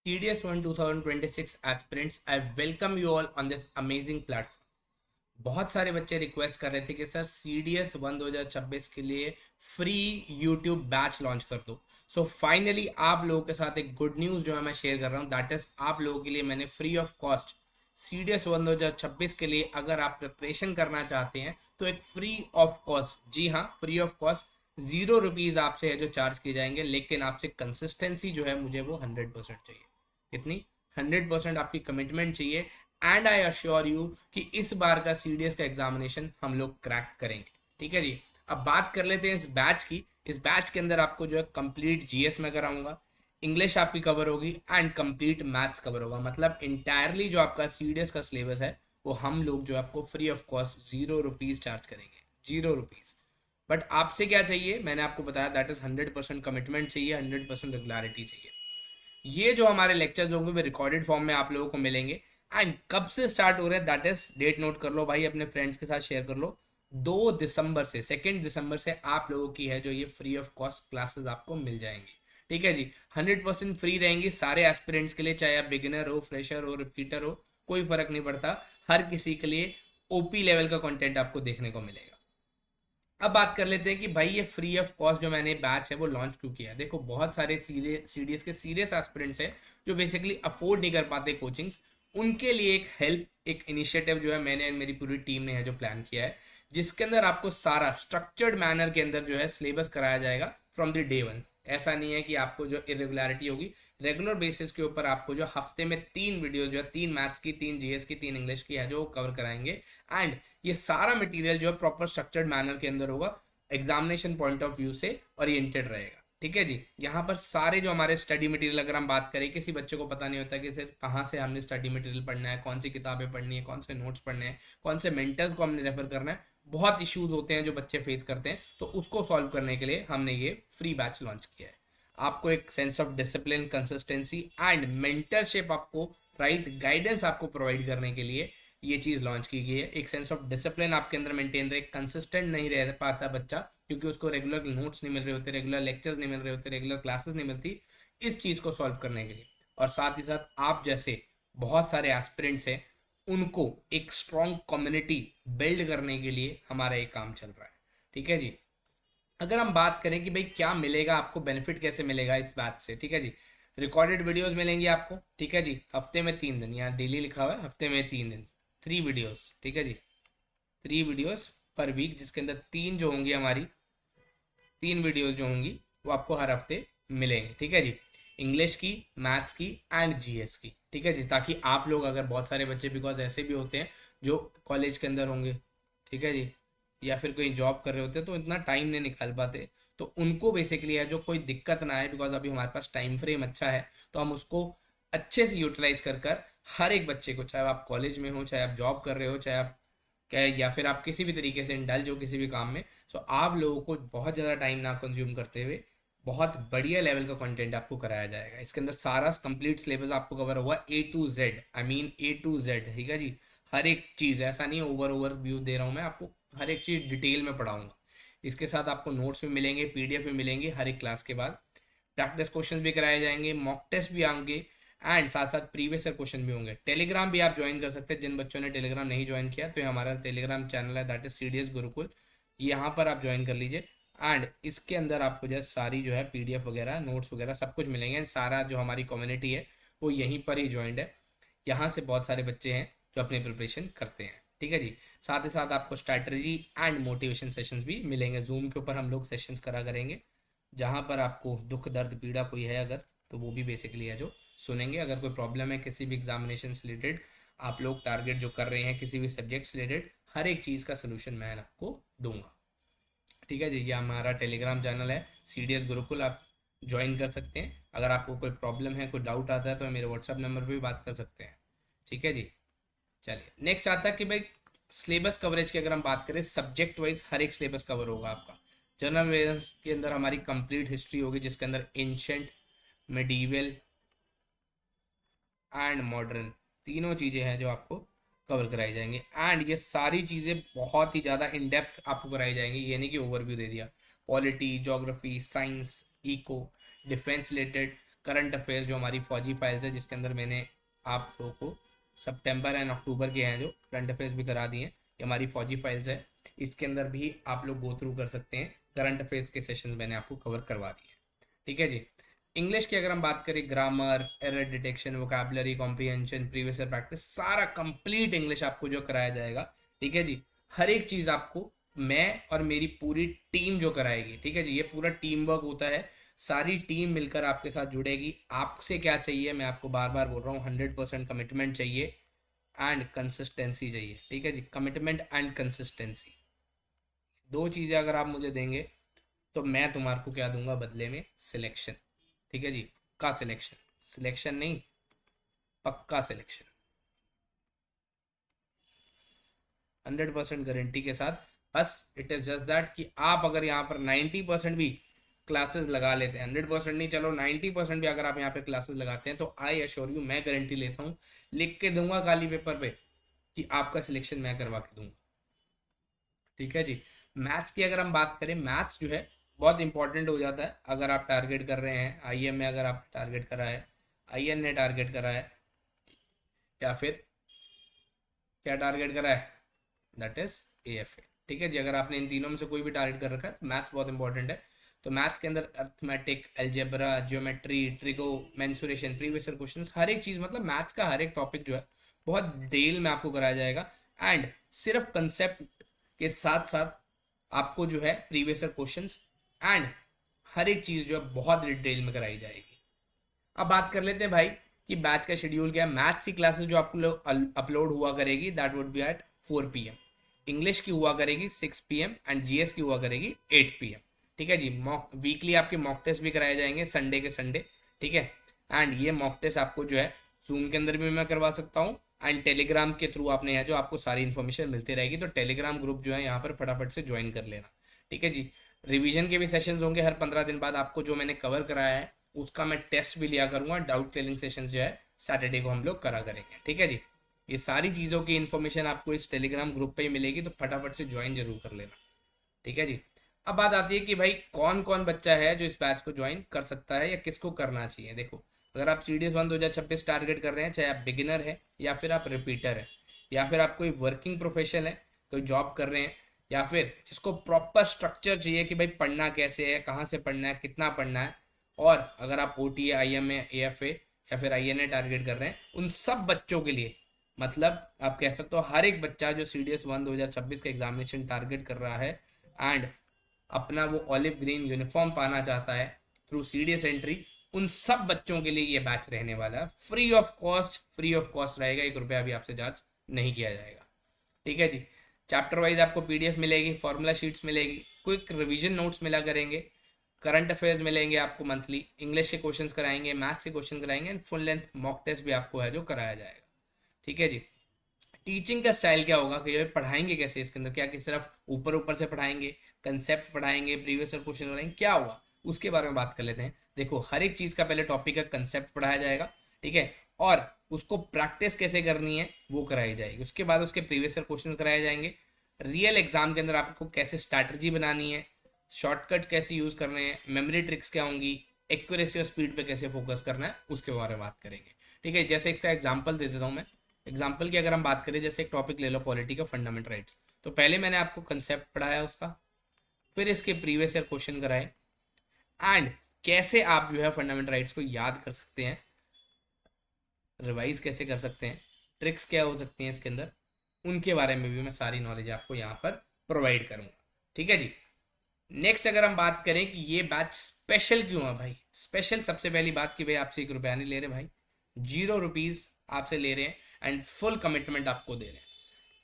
CDS 1 2026 aspirants, I welcome you all on this amazing platform. बहुत सारे बच्चे request कर रहे थे कि सर CDS 1 2026 के लिए फ्री यूट्यूब बैच लॉन्च कर दो। सो फाइनली आप लोगों के साथ एक गुड न्यूज़ जो है मैं शेयर कर रहा हूँ, दैट इज आप लोगों के लिए मैंने फ्री ऑफ कॉस्ट CDS 1 2026 के लिए अगर आप प्रिपरेशन करना चाहते हैं तो एक फ्री ऑफ कॉस्ट, जी हाँ फ्री ऑफ कॉस्ट, ₹0 आपसे है जो चार्ज किए जाएंगे, लेकिन आपसे कंसिस्टेंसी जो है मुझे वो 100% चाहिए। कितनी? 100% आपकी कमिटमेंट चाहिए। एंड आई अश्योर यू कि इस बार का CDS का एग्जामिनेशन हम लोग क्रैक करेंगे। ठीक है जी। अब बात कर लेते हैं इस बैच की। इस बैच के अंदर आपको जो है कंप्लीट GS में कराऊंगा, इंग्लिश आपकी कवर होगी एंड कंप्लीट मैथ्स कवर होगा। मतलब इंटायरली जो आपका CDS का सिलेबस है वो हम लोग जो आपको फ्री ऑफ कॉस्ट ₹0 चार्ज करेंगे। ₹0। बट आपसे क्या चाहिए, मैंने आपको बताया दैट इज 100% कमिटमेंट चाहिए, 100% रेगुलरिटी चाहिए। ये जो हमारे लेक्चर्स होंगे वो रिकॉर्डेड फॉर्म में आप लोगों को मिलेंगे। एंड कब से स्टार्ट हो रहे हैं, दैट इज डेट नोट कर लो भाई, अपने फ्रेंड्स के साथ शेयर कर लो। 2 दिसंबर से, 2 दिसंबर से आप लोगों की है जो ये फ्री ऑफ कॉस्ट क्लासेस आपको मिल जाएंगी। ठीक है जी। 100% फ्री रहेंगी सारे एस्पिरेंट्स के लिए, चाहे आप बिगिनर हो, फ्रेशर हो, रिपीटर हो, कोई फर्क नहीं पड़ता। हर किसी के लिए OP लेवल का कंटेंट आपको देखने को मिलेगा। अब बात कर लेते हैं कि भाई ये फ्री ऑफ कॉस्ट जो मैंने बैच है वो लॉन्च क्यों किया। देखो बहुत सारे CDS के सीरियस एस्पिरेंट्स हैं जो बेसिकली अफोर्ड नहीं कर पाते कोचिंग्स, उनके लिए एक हेल्प, एक इनिशिएटिव जो है मैंने मेरी पूरी टीम ने है जो प्लान किया है, जिसके अंदर आपको सारा स्ट्रक्चर्ड मैनर के अंदर जो है सिलेबस कराया जाएगा फ्रॉम द डे वन। ऐसा नहीं है कि आपको जो इरेगुलरिटी होगी, रेगुलर बेसिस के ऊपर आपको जो हफ्ते में 3 वीडियोस जो है, 3 मैथ्स की, 3 GS की, 3 इंग्लिश की है जो कवर कराएंगे। एंड ये सारा मटेरियल जो है प्रॉपर स्ट्रक्चर्ड मैनर के अंदर होगा, एग्जामिनेशन पॉइंट ऑफ व्यू से ओरिएंटेड रहेगा। ठीक है जी। यहाँ पर सारे जो हमारे स्टडी मटेरियल, अगर हम बात करें, किसी बच्चे को पता नहीं होता कि सिर्फ कहाँ से हमने स्टडी मटेरियल पढ़ना है, कौन सी किताबें पढ़नी है, कौन से नोट्स पढ़ने हैं, कौन से मेंटर्स को हमने रेफर करना है, बहुत इश्यूज होते हैं जो बच्चे फेस करते हैं। तो उसको सॉल्व करने के लिए हमने ये फ्री बैच लॉन्च किया है। आपको एक sense of discipline, consistency and mentorship, आपको राइट गाइडेंस आपको प्रोवाइड करने के लिए ये चीज़ लॉन्च की गई है। एक सेंस ऑफ डिसिप्लिन आपके अंदर मेंटेन रहे, कंसिस्टेंट नहीं रह पाता बच्चा क्योंकि उसको रेगुलर नोट्स नहीं मिल रहे होते, रेगुलर लेक्चर्स नहीं मिल रहे होते, रेगुलर क्लासेस नहीं मिलती, इस चीज़ को सॉल्व करने के लिए। और साथ ही साथ आप जैसे बहुत सारे एस्पिरेंट्स हैं, उनको एक स्ट्रॉन्ग कम्युनिटी बिल्ड करने के लिए हमारा एक काम चल रहा है। ठीक है जी। अगर हम बात करें कि भाई क्या मिलेगा आपको, बेनिफिट कैसे मिलेगा इस बात से, ठीक है जी। रिकॉर्डेड वीडियोस मिलेंगी आपको, ठीक है जी, हफ्ते में 3 दिन, यहाँ डेली लिखा हुआ है, हफ्ते में 3 दिन, 3 वीडियोस, ठीक है जी। 3 वीडियोस पर वीक, जिसके अंदर तीन जो होंगी हमारी, 3 वीडियोस जो होंगी वो आपको हर हफ्ते मिलेंगे। ठीक है जी। इंग्लिश की, मैथ्स की एंड GS की। ठीक है जी। ताकि आप लोग, अगर बहुत सारे बच्चे बिकॉज ऐसे भी होते हैं जो कॉलेज के अंदर होंगे, ठीक है जी, या फिर कोई जॉब कर रहे होते हैं तो इतना टाइम नहीं निकाल पाते, तो उनको बेसिकली है जो कोई दिक्कत ना आए, बिकॉज अभी हमारे पास टाइम फ्रेम अच्छा है, तो हम उसको अच्छे से यूटिलाइज कर कर हर एक बच्चे को, चाहे आप कॉलेज में हो, चाहे आप जॉब कर रहे हो, चाहे आप क्या, या फिर आप किसी भी तरीके से इंडल्ज हो किसी भी काम में, सो आप लोगों को बहुत ज़्यादा टाइम ना कंज्यूम करते हुए बहुत बढ़िया लेवल का कंटेंट आपको कराया जाएगा। इसके अंदर सारा कंप्लीट सिलेबस आपको कवर हुआ A to Z, I mean A to Z। ठीक है जी। हर एक चीज़, ऐसा नहीं ओवर व्यू दे रहा हूँ मैं आपको, हर एक चीज़ डिटेल में पढ़ाऊंगा। इसके साथ आपको नोट्स भी मिलेंगे, PDF भी मिलेंगे हर एक क्लास के बाद, प्रैक्टिस क्वेश्चंस भी कराए जाएंगे, मॉक टेस्ट भी आएंगे एंड साथ साथ प्रीवियस ईयर क्वेश्चन भी होंगे। टेलीग्राम भी आप ज्वाइन कर सकते हैं, जिन बच्चों ने टेलीग्राम नहीं ज्वाइन किया तो ये हमारा टेलीग्राम चैनल है, दैट इज CDS गुरुकुल, यहाँ पर आप ज्वाइन कर लीजिए। एंड इसके अंदर आपको जो है सारी जो है PDF वगैरह, नोट्स वगैरह सब कुछ मिलेंगे। सारा जो हमारी कम्युनिटी है वो यहीं पर ही ज्वाइंट है, यहाँ से बहुत सारे बच्चे हैं जो अपनी प्रिपरेशन करते हैं। ठीक है जी। साथ ही साथ आपको स्ट्रैटेजी एंड मोटिवेशन सेशंस भी मिलेंगे, जूम के ऊपर हम लोग सेशंस करा करेंगे, जहाँ पर आपको दुख दर्द पीड़ा कोई है अगर, तो वो भी बेसिकली है जो सुनेंगे। अगर कोई प्रॉब्लम है किसी भी एग्जामिनेशन से रिलेटेड, आप लोग टारगेट जो कर रहे हैं किसी भी सब्जेक्ट से रिलेटेड, हर एक चीज़ का सोल्यूशन मैं आपको दूंगा। ठीक है जी। ये हमारा टेलीग्राम चैनल है CDS गुरुकुल, आप ज्वाइन कर सकते हैं। अगर आपको कोई प्रॉब्लम है, कोई डाउट आता है तो मेरे WhatsApp नंबर पर भी बात कर सकते हैं। ठीक है जी। चलिए नेक्स्ट आता है कि भाई सिलेबस कवरेज की अगर हम बात करें, सब्जेक्ट वाइज हर एक सिलेबस कवर होगा आपका। जनरल अवेयरनेस के अंदर हमारी कंप्लीट हिस्ट्री होगी, जिसके अंदर एंशंट, मिडीवल एंड मॉडर्न, तीनों चीज़ें हैं जो आपको कवर कराई जाएंगी। एंड ये सारी चीज़ें बहुत ही ज़्यादा इन डेप्थ आपको कराई जाएंगी, ये नहीं कि ओवरव्यू दे दिया। Polity, geography, science, eco, defence related, current affairs जो हमारी फौजी फाइल्स है, जिसके अंदर मैंने आप लोगों को सितंबर एंड अक्टूबर के हैं जो करंट अफेयर्स भी करा दिए हैं, ये हमारी फौजी फाइल्स है। इसके अंदर भी आप लोग गो थ्रू कर सकते हैं, करंट अफेयर्स के सेशन मैंने आपको कवर करवा दिए हैं। ठीक है जी। इंग्लिश की अगर हम बात करें, grammar, error detection, vocabulary, comprehension, previous year practice, सारा कंप्लीट इंग्लिश आपको जो कराया जाएगा। ठीक है जी। हर एक चीज़ आपको मैं और मेरी पूरी टीम जो कराएगी। ठीक है जी, ये पूरा टीम वर्क होता है, सारी टीम मिलकर आपके साथ जुड़ेगी। आपसे क्या चाहिए, मैं आपको बार बार बोल रहा हूँ, 100% कमिटमेंट चाहिए एंड कंसिस्टेंसी चाहिए। ठीक है जी, कमिटमेंट एंड कंसिस्टेंसी, दो चीज़ें अगर आप मुझे देंगे तो मैं तुम्हारे को क्या दूंगा बदले में, सिलेक्शन। ठीक है जी, पक्का सिलेक्शन, सिलेक्शन नहीं, पक्का सिलेक्शन, 100% गारंटी के साथ। बस इट इज़ जस्ट दैट कि आप अगर यहाँ पर 90% भी क्लासेस लगा लेते हैं, 100% नहीं, चलो 90% भी अगर आप यहाँ पे क्लासेस लगाते हैं, तो आई एश्योर यू, मैं गारंटी लेता हूँ, लिख के दूंगा काली पेपर पे कि आपका सिलेक्शन मैं करवा के दूंगा। ठीक है जी। मैथ्स की अगर हम बात करें, मैथ्स जो है बहुत इंपॉर्टेंट हो जाता है अगर आप टारगेट कर रहे हैं आईएम में, अगर आप टारगेट करा है, आईएन ने टारगेट करा है, या फिर क्या टारगेट करा है, दैट इज एएफए। ठीक है जी, अगर आपने इन तीनों में से कोई भी टारगेट कर रखा है तो मैथ्स बहुत इंपॉर्टेंट है। तो मैथ्स के अंदर arithmetic, algebra, geometry, trigo, mensuration, previous year questions, हर एक चीज़, मतलब मैथ्स का हर एक टॉपिक जो है बहुत डिटेल में आपको कराया जाएगा। एंड सिर्फ कंसेप्ट के साथ साथ आपको जो है प्रीवियस ईयर क्वेश्चंस एंड हर एक चीज़ जो है बहुत डिटेल में कराई जाएगी। अब बात कर लेते हैं भाई कि बैच का शेड्यूल क्या है। मैथ्स की क्लासेस जो आपको अपलोड हुआ करेगी that would be at 4 PM, English की हुआ करेगी 6 PM एंड जीएस की हुआ करेगी 8 PM। ठीक है जी। मॉक वीकली आपके मॉक टेस्ट भी कराए जाएंगे संडे के संडे। ठीक है, एंड ये मॉक टेस्ट आपको जो है जूम के अंदर भी मैं करवा सकता हूँ एंड टेलीग्राम के थ्रू आपने यहाँ जो आपको सारी इन्फॉर्मेशन मिलती रहेगी, तो टेलीग्राम ग्रुप जो है यहाँ पर फटाफट से ज्वाइन कर लेना। ठीक है जी। रिवीजन के भी सेशंस होंगे हर 15 दिन बाद, आपको जो मैंने कवर कराया है उसका मैं टेस्ट भी लिया करूंगा। डाउट क्लियरिंग सेशंस जो है सैटरडे को हम लोग करा करेंगे। ठीक है जी। ये सारी चीज़ों की इन्फॉर्मेशन आपको इस टेलीग्राम ग्रुप पे ही मिलेगी, तो फटाफट से ज्वाइन जरूर कर लेना। ठीक है जी। अब बात आती है कि भाई कौन कौन बच्चा है जो इस बैच को ज्वाइन कर सकता है या किसको करना चाहिए। देखो, अगर आप सीडीएस 1 2026 टारगेट कर रहे हैं, चाहे आप बिगिनर है या फिर आप रिपीटर है, या फिर आप कोई वर्किंग प्रोफेशन है, कोई जॉब कर रहे हैं, या फिर जिसको प्रॉपर स्ट्रक्चर चाहिए कि भाई पढ़ना कैसे है, कहाँ से पढ़ना है, कितना पढ़ना है, और अगर आप ओटी, आईएम, एएफए या फिर आईएनए टारगेट कर रहे हैं, उन सब बच्चों के लिए, मतलब आप कह सकते हो हर एक बच्चा जो सीडीएस 1 2026 का एग्जामिनेशन टारगेट कर रहा है एंड अपना वो ऑलिव ग्रीन यूनिफॉर्म पाना चाहता है थ्रू सीडीएस एंट्री, उन सब बच्चों के लिए ये बैच रहने वाला है। Free of cost, free of cost रहेगा, 1 रुपया भी आपसे चार्ज नहीं किया जाएगा। ठीक है जी। चैप्टर वाइज आपको पीडीएफ मिलेगी, फॉर्मूला शीट्स मिलेगी, क्विक रिवीजन नोट्स मिला करेंगे, करंट अफेयर्स मिलेंगे आपको मंथली, इंग्लिश के क्वेश्चंस कराएंगे, मैथ्स के क्वेश्चन कराएंगे and full length mock test भी आपको है जो कराया जाएगा। ठीक है जी। टीचिंग का स्टाइल क्या होगा कि पढ़ाएंगे कैसे इसके अंदर, क्या कि सिर्फ ऊपर ऊपर से पढ़ाएंगे, कंसेप्ट पढ़ाएंगे, प्रीवियस ईयर क्वेश्चन पढ़ाएंगे, क्या होगा उसके बारे में बात कर लेते हैं। देखो, हर एक चीज़ का पहले टॉपिक का कंसेप्ट पढ़ाया जाएगा। ठीक है, और उसको प्रैक्टिस कैसे करनी है वो कराई जाएगी। उसके बाद उसके प्रीवियस ईयर क्वेश्चन कराए जाएंगे। रियल एग्जाम के अंदर आपको कैसे स्ट्रैटेजी बनानी है, शॉर्टकट्स कैसे यूज़ करने हैं, मेमोरी ट्रिक्स क्या होंगी, एक्यूरेसी और स्पीड पे कैसे फोकस करना है, उसके बारे में बात करेंगे। ठीक है, जैसे इसका एग्जांपल दे देता हूँ मैं। एग्जाम्पल की अगर हम बात करें, जैसे एक टॉपिक ले लो, पॉलिटी का फंडामेंटल राइट्स, तो पहले मैंने आपको कंसेप्ट पढ़ाया उसका, फिर इसके प्रीवियस ईयर क्वेश्चन कराए एंड कैसे आप जो है फंडामेंटल राइट्स को याद कर सकते हैं, रिवाइज कैसे कर सकते हैं, ट्रिक्स क्या हो सकती हैं इसके अंदर, उनके बारे में भी मैं सारी नॉलेज आपको यहाँ पर प्रोवाइड करूँगा। ठीक है जी। नेक्स्ट अगर हम बात करें कि ये बैच स्पेशल क्यों है भाई, स्पेशल सबसे पहली बात कि भाई आपसे 1 रुपया नहीं ले रहे भाई, 0 रुपीज़ आपसे ले रहे हैं एंड फुल कमिटमेंट आपको दे रहे हैं।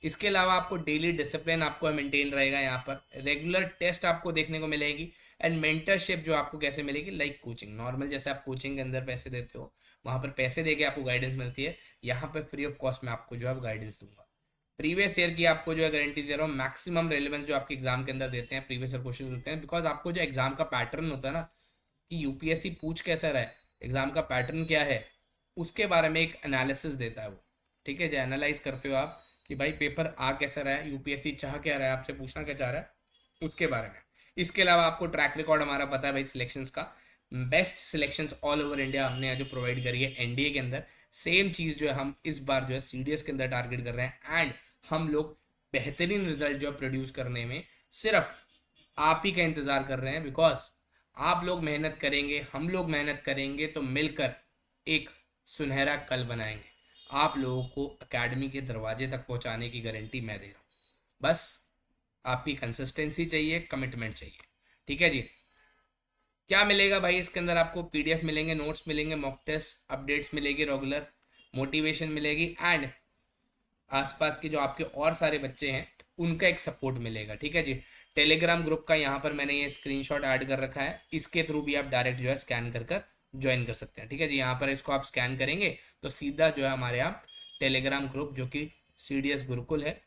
इसके अलावा आपको डेली डिसिप्लिन आपको मेंटेन रहेगा, यहाँ पर रेगुलर टेस्ट आपको देखने को मिलेगी एंड मेंटरशिप जो आपको कैसे मिलेगी, लाइक कोचिंग, नॉर्मल जैसे आप कोचिंग के अंदर पैसे देते हो, वहाँ पर पैसे देके आपको गाइडेंस मिलती है, यहाँ पर फ्री ऑफ कॉस्ट में आपको जो है गाइडेंस दूंगा। प्रीवियस ईयर की आपको जो है गारंटी दे रहा हूँ, मैक्सिमम रेलेवेंस जो आपके एग्जाम के अंदर देते हैं, प्रीवियस ईयर क्वेश्चन होते हैं, बिकॉज आपको जो एग्जाम का पैटर्न होता है ना कि यूपीएससी पूछ कैसा रहा है, एग्जाम का पैटर्न क्या है, उसके बारे में एक एनालिसिस देता है वो। ठीक है, जो एनालाइज करते हो आप कि भाई पेपर आ कैसा रहा है, यूपीएससी चाह क्या रहा है, आपसे पूछना क्या चाह रहा है, उसके बारे में। इसके अलावा आपको ट्रैक रिकॉर्ड हमारा पता है भाई सिलेक्शंस का, best selections all over India हमने यहाँ जो प्रोवाइड करी है एनडीए के अंदर, सेम चीज़ जो है हम इस बार जो है सीडीएस के अंदर टारगेट कर रहे हैं। एंड हम लोग बेहतरीन रिजल्ट जो है प्रोड्यूस करने में सिर्फ आप ही का इंतज़ार कर रहे हैं, बिकॉज आप लोग मेहनत करेंगे, हम लोग मेहनत करेंगे, तो मिलकर एक सुनहरा कल बनाएंगे। आप लोगों को एकेडमी के दरवाजे तक पहुंचाने की गारंटी मैं दे रहा हूँ। बस आपकी कंसिस्टेंसी चाहिए, कमिटमेंट चाहिए। ठीक है जी। क्या मिलेगा भाई इसके अंदर? आपको पीडीएफ मिलेंगे, नोट्स मिलेंगे, मॉक टेस्ट अपडेट्स मिलेगी, रेगुलर मोटिवेशन मिलेगी, एंड आसपास के जो आपके और सारे बच्चे हैं उनका एक सपोर्ट मिलेगा। ठीक है जी। टेलीग्राम ग्रुप का यहाँ पर मैंने ये स्क्रीनशॉट ऐड कर रखा है, इसके थ्रू भी आप डायरेक्ट जो है स्कैन कर कर ज्वाइन कर सकते हैं। ठीक है जी। यहाँ पर इसको आप स्कैन करेंगे तो सीधा जो है हमारे यहाँ टेलीग्राम ग्रुप जो कि सीडीएस गुरुकुल है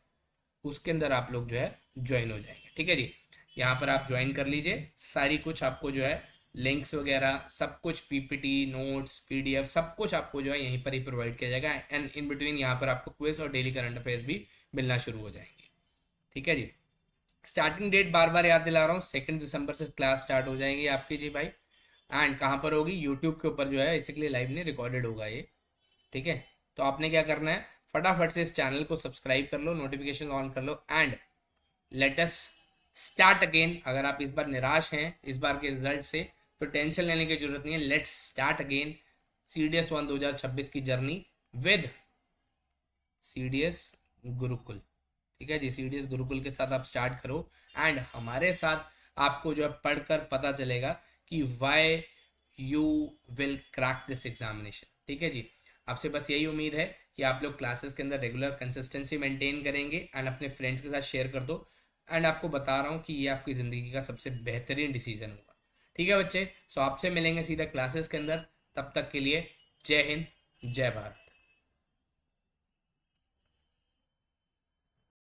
उसके अंदर आप लोग जो है ज्वाइन हो जाएंगे। ठीक है जी। यहाँ पर आप ज्वाइन कर लीजिए, सारी कुछ आपको जो है लिंक्स वगैरह सब कुछ, पीपीटी, नोट्स, पीडीएफ, सब कुछ आपको जो है यहीं पर ही प्रोवाइड किया जाएगा। एंड इन बिटवीन यहाँ पर आपको क्विज और डेली करंट अफेयर्स भी मिलना शुरू हो जाएंगे। ठीक है जी। स्टार्टिंग डेट बार बार याद दिला रहा हूँ, 2 दिसंबर से क्लास स्टार्ट हो जाएगी आपकी जी भाई। एंड कहाँ पर होगी? यूट्यूब के ऊपर जो है बेसिकली लाइव नहीं रिकॉर्डेड होगा ये। ठीक है। तो आपने क्या करना है, फटाफट से इस चैनल को सब्सक्राइब कर लो, नोटिफिकेशन ऑन कर लो, and let us start again. अगर आप इस बार निराश हैं इस बार के रिजल्ट से तो टेंशन लेने की जरूरत नहीं है। लेट्स स्टार्ट अगेन सीडीएस 1 2026 की जर्नी विद सीडीएस गुरुकुल। ठीक है जी। सीडीएस गुरुकुल के साथ आप स्टार्ट करो, एंड हमारे साथ आपको जो है पढ़कर पता चलेगा कि why you will crack this examination. ठीक है जी। आपसे बस यही उम्मीद है कि आप लोग क्लासेस के अंदर रेगुलर कंसिस्टेंसी मेंटेन करेंगे एंड अपने फ्रेंड्स के साथ शेयर कर दो। एंड आपको बता रहा हूँ कि ये आपकी ज़िंदगी का सबसे बेहतरीन डिसीजन होगा। ठीक है बच्चे। सो आपसे मिलेंगे सीधा क्लासेस के अंदर। तब तक के लिए जय हिंद, जय भारत।